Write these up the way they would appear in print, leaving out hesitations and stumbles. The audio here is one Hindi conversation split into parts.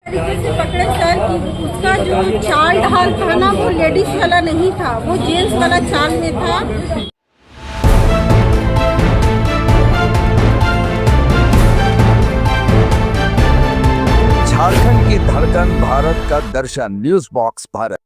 झारखंड की धड़कन, भारत का दर्शन, न्यूज बॉक्स भारत।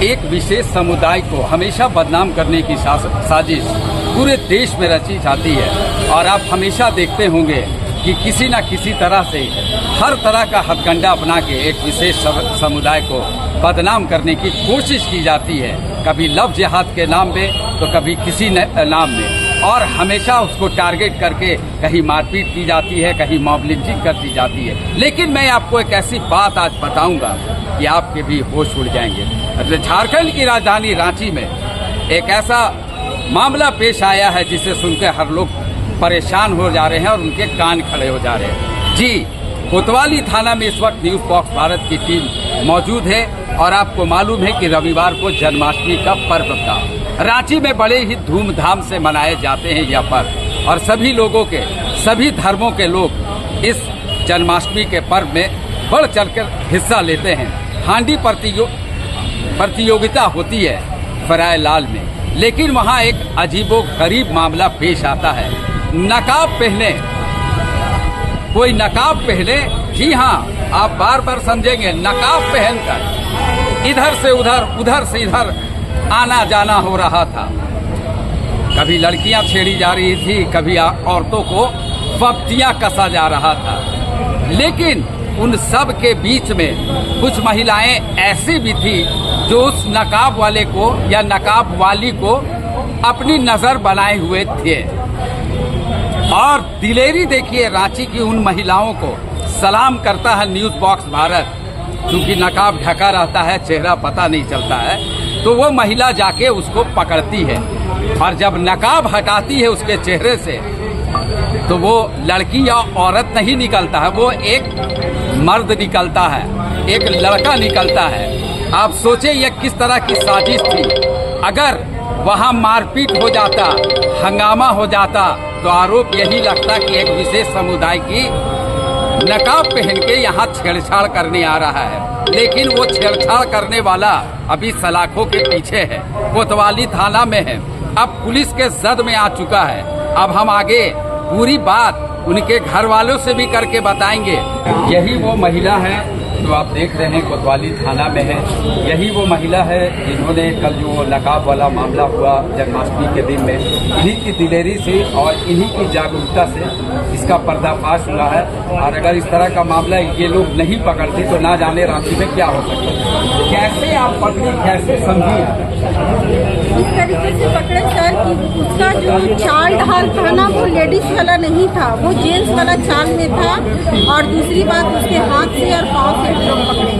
एक विशेष समुदाय को हमेशा बदनाम करने की साजिश पूरे देश में रची जाती है और आप हमेशा देखते होंगे कि किसी न किसी तरह से हर तरह का हथकंडा अपना के एक विशेष समुदाय को बदनाम करने की कोशिश की जाती है, कभी लव जिहाद के नाम पे तो कभी किसी नाम में, और हमेशा उसको टारगेट करके कहीं मारपीट की जाती है, कहीं मॉब लिंचिंग कर दी जाती है। लेकिन मैं आपको एक ऐसी बात आज बताऊंगा कि आपके भी होश उड़ जाएंगे। झारखंड की राजधानी रांची में एक ऐसा मामला पेश आया है जिसे सुनकर हर लोग परेशान हो जा रहे हैं और उनके कान खड़े हो जा रहे हैं। जी, कोतवाली थाना में इस वक्त न्यूज बॉक्स भारत की टीम मौजूद है और आपको मालूम है कि रविवार को जन्माष्टमी का पर्व था। रांची में बड़े ही धूमधाम से मनाए जाते हैं यह पर्व और सभी लोगों के, सभी धर्मों के लोग इस जन्माष्टमी के पर्व में बढ़ चढ़कर हिस्सा लेते हैं। हांडी प्रतियोगिता होती है फराय लाल में, लेकिन वहाँ एक अजीबोगरीब मामला पेश आता है। नकाब पहने, कोई नकाब पहने, जी हाँ, आप बार बार समझेंगे, नकाब पहनकर इधर से उधर, उधर से इधर आना जाना हो रहा था। कभी लड़कियां छेड़ी जा रही थी, कभी औरतों को फप्तियां कसा जा रहा था। लेकिन उन सब के बीच में कुछ महिलाएं ऐसी भी थी जो उस नकाब वाले को या नकाब वाली को अपनी नजर बनाए हुए थे। और दिलेरी देखिए रांची की उन महिलाओं को सलाम करता है न्यूज बॉक्स भारत। क्योंकि नकाब ढका रहता है, चेहरा पता नहीं चलता है, तो वो महिला जाके उसको पकड़ती है और जब नकाब हटाती है उसके चेहरे से तो वो लड़की या औरत नहीं निकलता है, वो एक मर्द निकलता है, एक लड़का निकलता है। आप सोचिए ये किस तरह की साजिश थी। अगर वहाँ मारपीट हो जाता, हंगामा हो जाता, तो आरोप यही लगता कि एक विशेष समुदाय की नकाब पहन के यहाँ छेड़छाड़ करने आ रहा है। लेकिन वो छेड़छाड़ करने वाला अभी सलाखों के पीछे है, कोतवाली थाना में है, अब पुलिस के जद में आ चुका है। अब हम आगे पूरी बात उनके घर वालों से भी करके बताएंगे। यही वो महिला है जो आप देख रहे हैं कोतवाली थाना में है। यही वो महिला है जिन्होंने कल जो नकाब वाला मामला हुआ जन्माष्टमी के दिन में, इन्हीं की दिलेरी से और इन्हीं की जागरूकता से इसका पर्दाफाश हुआ है। और अगर इस तरह का मामला ये लोग नहीं पकड़ते तो ना जाने रांची में क्या हो सकता है। कैसे आप पकड़ी, कैसे समझी? इस तरीके से पकड़े सर कि उसका जो चाल ढाल था ना वो लेडीज वाला नहीं था, वो जेंट्स वाला चाल में था। और दूसरी बात, उसके हाथ से और पाँव से लोग पकड़े।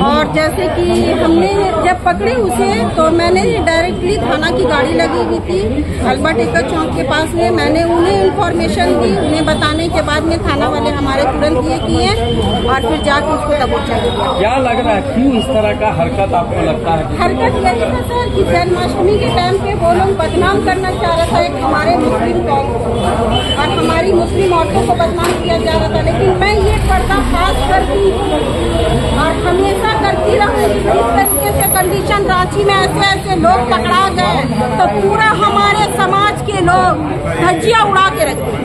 और जैसे कि हमने जब पकड़े उसे तो मैंने डायरेक्टली थाना की गाड़ी लगी हुई थी अल्बर्ट एक्का चौक के पास में, मैंने उन्हें इन्फॉर्मेशन दी। उन्हें बताने के बाद में थाना वाले हमारे तुरंत ये किए और फिर जाके उसको दबोचा गया। क्या लग रहा है, क्यों इस तरह का हरकत आपको लगता है? हरकत यही था सर कि जन्माष्टमी के टाइम पे वो लोग बदनाम करना चाह रहा था एक हमारे मुस्लिम कौम को और हमारी मुस्लिम औरतों को बदनाम किया जा रहा था। लेकिन मैं ये पर्दाफाश करती और हमेशा करती रहूँ। इस तरीके से कंडीशन रांची में ऐसे लोग पकड़ा गए तो पूरा हमारे समाज के लोग धज्जियाँ उड़ा के रखते हैं।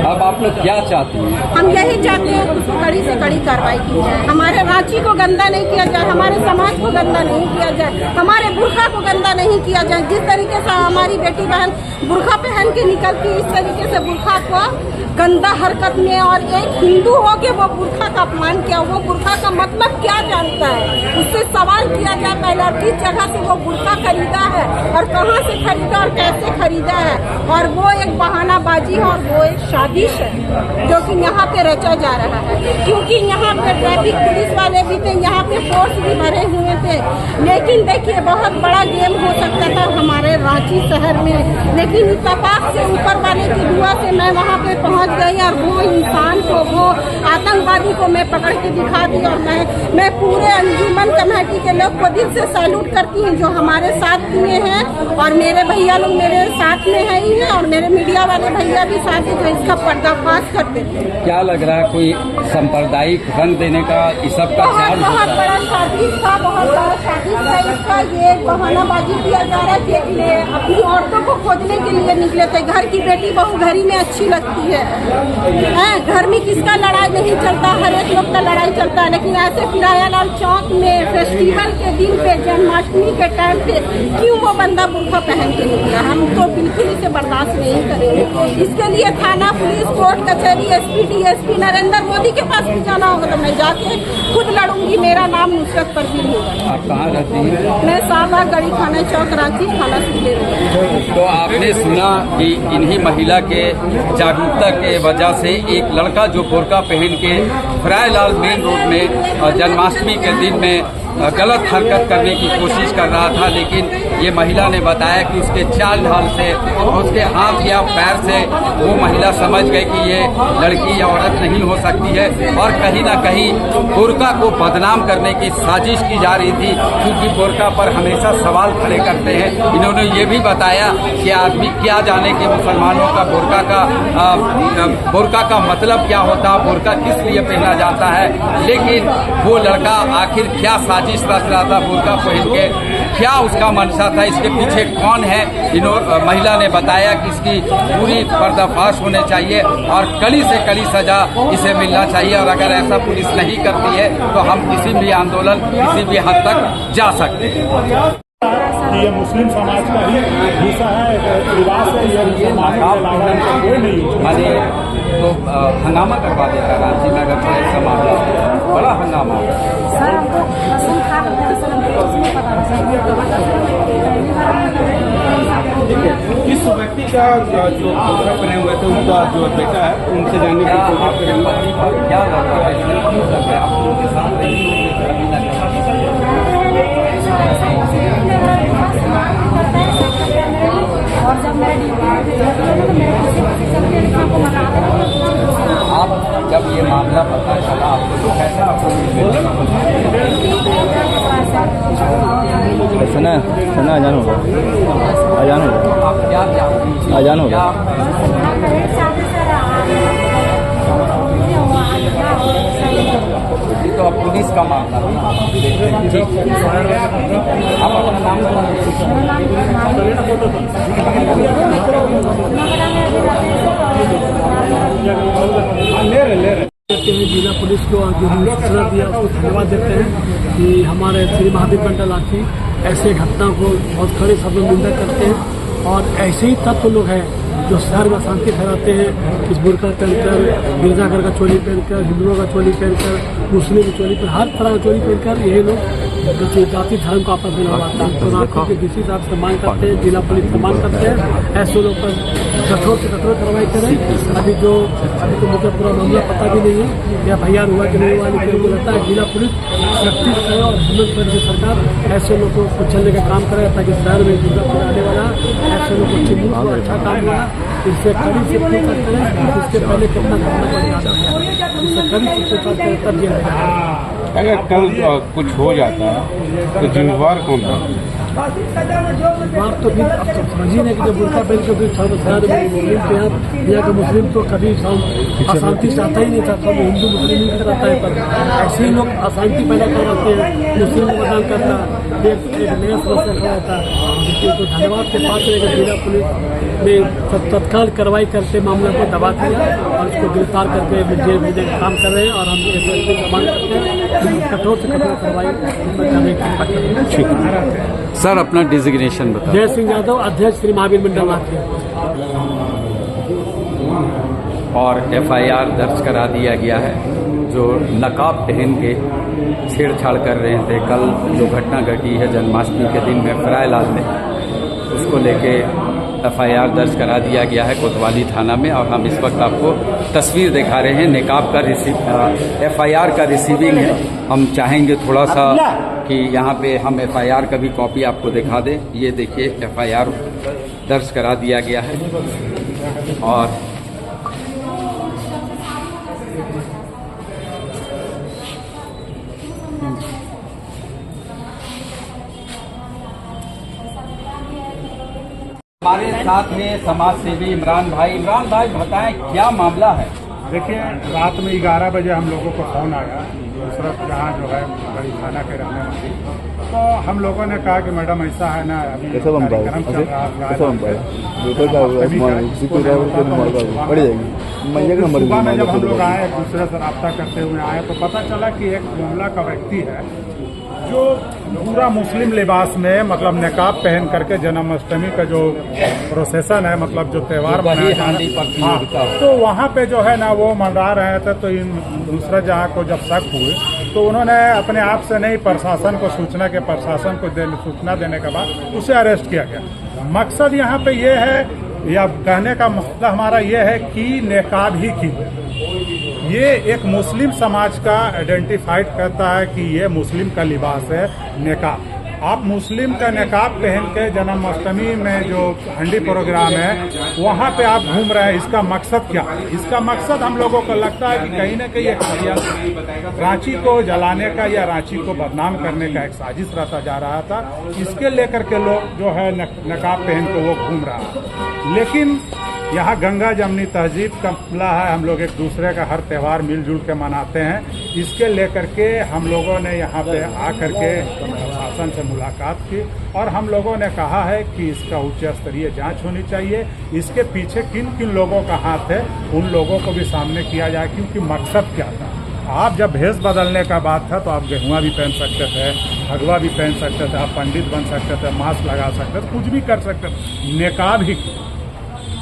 अब आप लोग क्या चाहती हैं? हम यही चाहते हैं कि उसको कड़ी से कड़ी कार्रवाई की जाए, हमारे रांची को गंदा नहीं किया जाए, हमारे समाज को गंदा नहीं किया जाए, हमारे बुर्खा को गंदा नहीं किया जाए। जिस तरीके से हमारी बेटी बहन बुर्खा पहन के निकलती, इस तरीके से बुर्खा को गंदा हरकत में, और एक हिंदू हो के वो बुर्खा का अपमान किया, वो बुर्खा का मतलब क्या जानता है, उससे सवाल किया जाए पहले किस जगह से वो बुर्खा खरीदा है और कहाँ से खरीदा और कैसे खरीदा है, और वो एक बहानाबाजी है और वो एक साजिश है जो कि यहाँ पे रचा जा रहा है। क्योंकि यहाँ पे ट्रैफिक पुलिस वाले भी थे, यहाँ पे फोर्स भी भरे हुए थे, लेकिन देखिए बहुत बड़ा गेम हो सकता था हमारे रांची शहर में, लेकिन इत्तेफाक से ऊपर वाले की दुआ से मैं वहाँ पे पहुँच गई और वो इंसान को, वो आतंकवादी को मैं पकड़ के दिखा दी। और मैं पूरे अंजुमन कमेटी के लोग को दिल से सैल्यूट करती हूँ जो हमारे साथ दिए हैं, और मेरे भैया लोग मेरे साथ में है ही है, और मेरे मीडिया वाले भैया भी साथ में, तो इसका पर्दाफाश करते हैं। क्या लग रहा है, कोई सांप्रदायिक रंग देने का इस सब का बहुत बड़ा साजिश था, बहुत बड़ा साजिश था इसका। ये बहानाबाजी किया जा रहा है कि अपनी औरतों को खोजने के लिए निकले थे। घर की बेटी बहू घर ही में अच्छी लगती है, घर में किसका लड़ाई नहीं चलता, हर एक लोग का लड़ाई चलता है, लेकिन ऐसे किरायालाल चौक में फेस्टिवल के दिन पे, जन्माष्टमी के टाइम पे क्यों वो बंदा बुर्खा पहन के निकला? हम तो बिल्कुल इसे बर्दाश्त नहीं करेंगे। इसके लिए थाना, पुलिस, कोर्ट कचहरी, SP, DSP नरेंद्र मोदी के पास भी जाना होगा तो मैं जाके खुद लड़ूंगी। मेरा नाम नुसरत परवीन होगा। आप कहाँ रहती हैं? मैं सालबाग गढ़ी थाना चौक रांची थाना से ले रही हूँ। तो आपने सुना कि इन्हीं महिला के जागरूकता के वजह से एक लड़का जो बुर्का पहन के फरायलाल मेन रोड में जन्माष्टमी के दिन में गलत हरकत करने की कोशिश कर रहा था, लेकिन ये महिला ने बताया कि उसके चाल ढाल से और उसके हाथ या पैर से वो महिला समझ गई कि ये लड़की या औरत नहीं हो सकती है, और कहीं ना कहीं बुर्का को बदनाम करने की साजिश की जा रही थी, क्योंकि बुर्का पर हमेशा सवाल खड़े करते हैं। इन्होंने ये भी बताया कि आदमी क्या जाने कि मुसलमानों का बुर्का का मतलब क्या होता, बुर्का किस लिए पहना जाता है, लेकिन वो लड़का आखिर क्या साजिश रच रहा था बुर्का पहन के, क्या उसका मंशा था, इसके पीछे कौन है। महिला ने बताया कि इसकी पूरी पर्दाफाश होने चाहिए और कड़ी से कड़ी सजा इसे मिलना चाहिए, और अगर ऐसा पुलिस नहीं करती है तो हम किसी भी आंदोलन, किसी भी हद तक जा सकते हैं। ये मुस्लिम समाज का ही हिस्सा है, लिबास है, ये समाज के अलावा कोई नहीं। माने तो हंगामा करवा देता रांची में अगर कोई ऐसा मामला, बड़ा हंगामा। सर हमको कसम खा कर सर हमको उसमें पता इस व्यक्ति का जो पुतला बने हुए थे उनका जो बेटा है उनसे जानने की कोशिश करेंगे। क्या लगता है आप लोगों के साथ और जब आप जब ये मामला पता चला आपको तो कैसा सुना सुना अजान हो अजान हो आप क्या जानते अजान हो तो अब पुलिस का मामला ठीक आप अपना नाम जिला पुलिस को जो सूचना दिया उसको धन्यवाद देते हैं कि हमारे श्री महादेव मंडल आखिर ऐसे घटना को बहुत खड़े शब्दों में निंदा करते हैं, और ऐसे ही तत्व लोग हैं जो शहर में शांति फैलाते हैं। इस बुर्का पहनकर, गिरजाघर का चोली पहनकर, हिंदुओं का चोली पहनकर, मुस्लिम की चोली पर, हर तरह का चोली पहनकर यही लोग जाति धर्म को आपस में लड़वाता है। तो नागरिक के किसी हिसाब से मांग करते हैं, जिला पुलिस से मांग करते हैं ऐसे लोग पर कठोर से कठोर कार्रवाई करें। अभी तो मुझे पूरा मामला पता भी नहीं है या भैया हुआ कि नहीं हुआ, लेकिन मुझे लगता है जिला पुलिस सख्ती करे और हिम्मत करे सरकार ऐसे लोगों को कुचलने का काम करे, ताकि शहर में दुर्गा आने वाला ऐसे लोगों को चिन्हित और अच्छा काम हुआ इससे कड़ी से पूछताछ करें। इसके पहले कितना करना पड़ जाता है, इससे कड़ी से पूछताछ करें तब दिया जाएगा। अगर कल कुछ हो जाता है तो जिम्मेवार कौन था? बात तो भी अब तो समझिए नहीं कि जब बुर्का पहन के मुस्लिम यहाँ का मुस्लिम तो कभी अशांति चाहता ही नहीं था, सब हिंदू मुस्लिम ही रहता है, पर ऐसे ही लोग अशांति पैदा करवाते हैं, मुस्लिम को बदनाम करता, एक नया समस्या खड़ा होता है। तो धन्यवाद के पात्र है जिला पुलिस ने तत्काल कार्रवाई करते मामले को दबा दिया और उसको गिरफ्तार करके जेल भेजने का काम कर रहे हैं, और हम एक मांग करते हैं कठोर से कठोर कार्रवाई करने की। सर अपना डिजिग्नेशन बताओ। जय सिंह यादव, अध्यक्ष श्री महावीर मंडल लाठी। और FIR दर्ज करा दिया गया है। जो नकाब पहन के छेड़छाड़ कर रहे थे, कल जो घटना घटी है जन्माष्टमी के दिन में फरायलाल में, उसको लेके एफआईआर दर्ज करा दिया गया है कोतवाली थाना में और हम इस वक्त आपको तस्वीर दिखा रहे हैं। निकाब का एफआईआर का रिसीविंग है। हम चाहेंगे थोड़ा सा कि यहाँ पे हम एफआईआर का भी कॉपी आपको दिखा दें। ये देखिए एफआईआर दर्ज करा दिया गया है और हमारे साथ में समाज सेवी इमरान भाई बताएं क्या मामला है। देखिए, रात में 11 बजे हम लोगों को फ़ोन आया नुसरत जहाँ जो है बड़ी थाना के रहने वाली, तो हम लोगों ने कहा कि मैडम ऐसा है ना, अभी कार्यक्रम चल रहा है, सुबह में जब हम लोग आए एक दूसरे से रब्ता करते हुए आए तो पता चला कि एक मामला का व्यक्ति है जो पूरा मुस्लिम लिबास में, मतलब निकाब पहन करके जन्माष्टमी का जो प्रोसेसन है, मतलब जो त्यौहार मनाया जा रहा है, तो वहाँ पे जो है ना वो मना रहे थे। तो इन नुसरत जहाँ को जब शक हुए तो उन्होंने अपने आप से नहीं, प्रशासन को सूचना देने के बाद उसे अरेस्ट किया गया। मकसद यहाँ पे ये है, या कहने का मतलब हमारा ये है कि निकाब ही की ये एक मुस्लिम समाज का आइडेंटिफाइड करता है कि ये मुस्लिम का लिबास है निकाब। आप मुस्लिम का निकाब पहन के जन्माष्टमी में जो हंडी प्रोग्राम है वहाँ पे आप घूम रहे हैं, इसका मकसद क्या है? इसका मकसद हम लोगों को लगता है कि कहीं न कहीं एक षड्यंत्र, रांची को जलाने का या रांची को बदनाम करने का एक साजिश रचा जा रहा था। इसके लेकर के लोग जो है निकाब पहन के वो घूम रहा है। लेकिन यहाँ गंगा जमनी तहजीब का मामला है, हम लोग एक दूसरे का हर त्यौहार मिलजुल के मनाते हैं। इसके लेकर के हम लोगों ने यहाँ पे आकर के प्रशासन से मुलाकात की और हम लोगों ने कहा है कि इसका उच्च स्तरीय जांच होनी चाहिए। इसके पीछे किन किन लोगों का हाथ है उन लोगों को भी सामने किया जाए, क्योंकि मकसद क्या था। आप जब भेष बदलने का बात था तो आप गेहुआ भी पहन सकते थे, भगवा भी पहन सकते थे, आप पंडित बन सकते थे, मास्क लगा सकते थे, कुछ भी कर सकते थे, निकाब ही।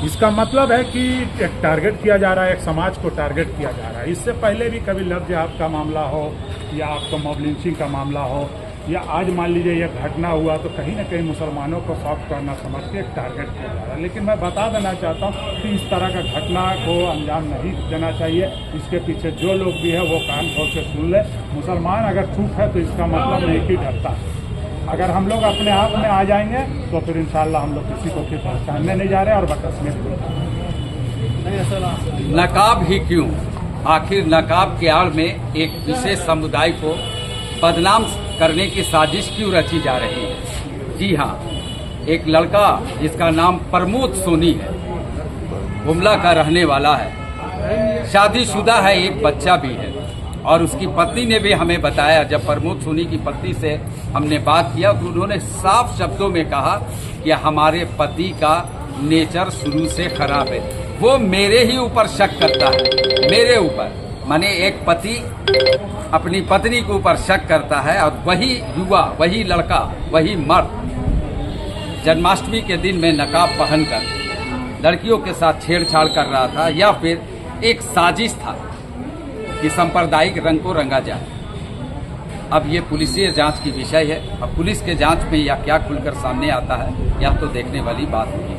इसका मतलब है कि एक टारगेट किया जा रहा है, एक समाज को टारगेट किया जा रहा है। इससे पहले भी कभी लव जिहाद का मामला हो या आपका मॉब लिंचिंग का मामला हो या आज मान लीजिए यह घटना हुआ तो कहीं ना कहीं मुसलमानों को सॉफ्ट करना समझ के एक टारगेट किया जा रहा है। लेकिन मैं बता देना चाहता हूँ कि इस तरह का घटना को अंजाम नहीं देना चाहिए। इसके पीछे जो लोग भी है वो कान खोल के सुन ले। मुसलमान अगर चूक है तो इसका मतलब नहीं कि डरता है। अगर हम लोग अपने आप में आ जाएंगे तो फिर इंशाल्लाह हम लोग किसी को फिर पहचानने नहीं जा रहे और बदतमीज नहीं। नकाब ही क्यों? आखिर नकाब के आड़ में एक विशेष समुदाय को बदनाम करने की साजिश क्यों रची जा रही है? जी हाँ, एक लड़का जिसका नाम प्रमोद सोनी है, गुमला का रहने वाला है, शादीशुदा है, एक बच्चा भी है और उसकी पत्नी ने भी हमें बताया, जब प्रमोद सोनी की पत्नी से हमने बात किया तो उन्होंने साफ शब्दों में कहा कि हमारे पति का नेचर शुरू से खराब है। वो मेरे ही ऊपर शक करता है, मेरे ऊपर, माने एक पति अपनी पत्नी के ऊपर शक करता है और वही युवा, वही लड़का, वही मर्द जन्माष्टमी के दिन में नकाब पहनकर लड़कियों के साथ छेड़छाड़ कर रहा था, या फिर एक साजिश था कि सांप्रदायिक रंग को रंगा जाए। अब ये पुलिसिय जांच की विषय है। अब पुलिस के जांच में या क्या खुलकर सामने आता है, यह तो देखने वाली बात होगी।